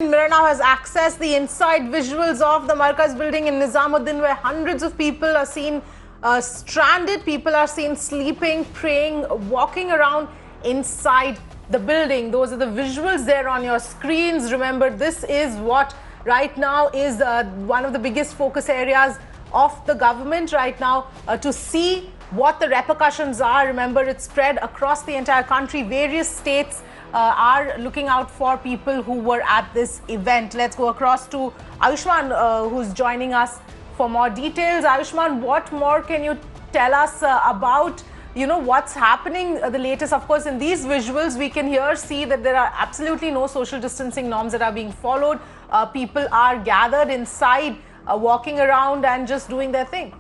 Mirror now has accessed the inside visuals of the Markaz building in Nizamuddin, where hundreds of people are seen stranded. People are seen sleeping, praying, walking around inside the building. Those are the visuals there on your screens. Remember, this is what right now is one of the biggest focus areas of the government right now, to see what the repercussions are. Remember, it's spread across the entire country. Various states are looking out for people who were at this event. Let's go across to Ayushman, who's joining us for more details. Ayushman, what more can you tell us about, what's happening, the latest? Of course, in these visuals, we can see that there are absolutely no social distancing norms that are being followed. People are gathered inside, walking around and just doing their thing.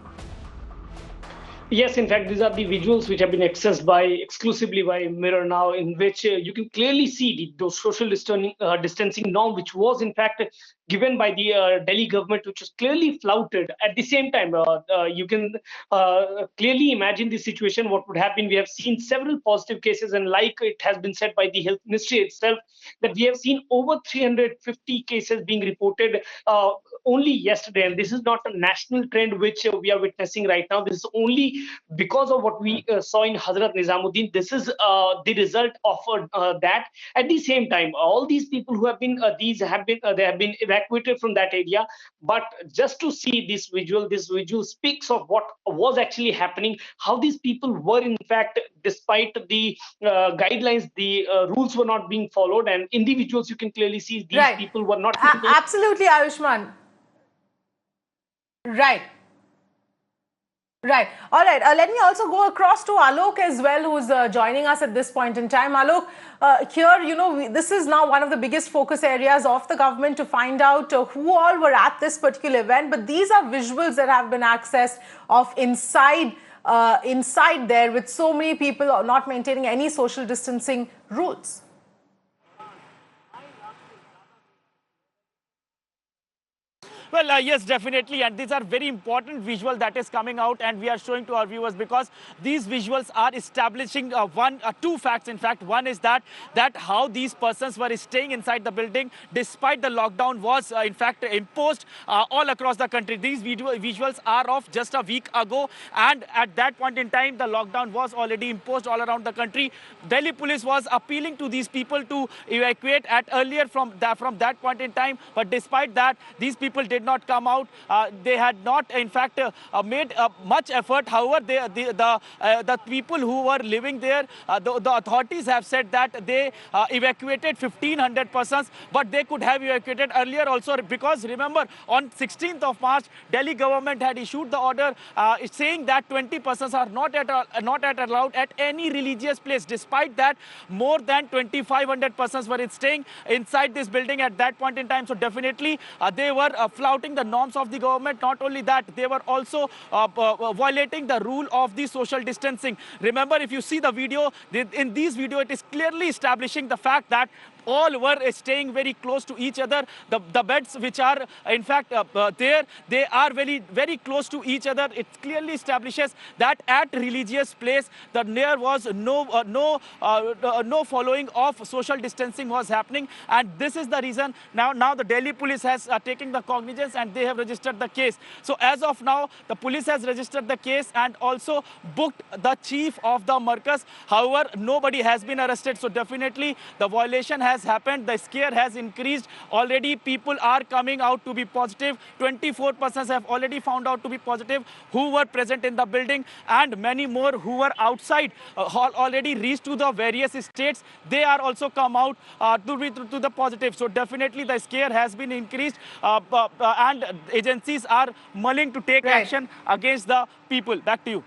Yes, in fact, these are the visuals which have been accessed exclusively by Mirror now, in which you can clearly see those social distancing norm, which was in fact given by the Delhi government, which was clearly flouted. At the same time, you can clearly imagine the situation, what would happen. We have seen several positive cases, and like it has been said by the health ministry itself, that we have seen over 350 cases being reported only yesterday. And this is not a national trend which we are witnessing right now. This is only because of what we saw in Hazrat Nizamuddin. This is the result of that. At the same time, all these people who have been they have been evacuated from that area. But just to see this visual speaks of what was actually happening, how these people were in fact, despite the guidelines, the rules were not being followed, and individuals, you can clearly see these people were not absolutely, Ayushman. Right. All right. Let me also go across to Alok as well, who's joining us at this point in time. Alok, here, this is now one of the biggest focus areas of the government to find out who all were at this particular event. But these are visuals that have been accessed of inside there, with so many people not maintaining any social distancing rules. Well, yes, definitely. And these are very important visuals that is coming out, and we are showing to our viewers, because these visuals are establishing two facts. In fact, one is that how these persons were staying inside the building despite the lockdown was in fact imposed all across the country. These visuals are of just a week ago, and at that point in time, the lockdown was already imposed all around the country. Delhi police was appealing to these people to evacuate earlier from that point in time, but despite that, these people did not come out. They had not, in fact, made much effort. However, the people who were living there, the authorities have said that they evacuated 1,500 persons, but they could have evacuated earlier also, because remember, on 16th of March, Delhi government had issued the order saying that 20 persons are not allowed at any religious place. Despite that, more than 2,500 persons were staying inside this building at that point in time. So definitely, they were flouting the norms of the government. Not only that, they were also violating the rule of the social distancing. Remember, if you see the video, in this video, it is clearly establishing the fact that all were staying very close to each other. The beds which are in fact there, they are very, very close to each other. It clearly establishes that at religious place, there was no following of social distancing was happening. And this is the reason now the Delhi police has taken the cognizance, and they have registered the case. So as of now, the police has registered the case and also booked the chief of the Markaz. However, nobody has been arrested. So definitely the violation has happened. The scare has increased. Already people are coming out to be positive. 24 persons have already found out to be positive who were present in the building, and many more who were outside already reached to the various states. They are also come out to the positive. So definitely the scare has been increased, and agencies are mulling to take action against the people. Back to you.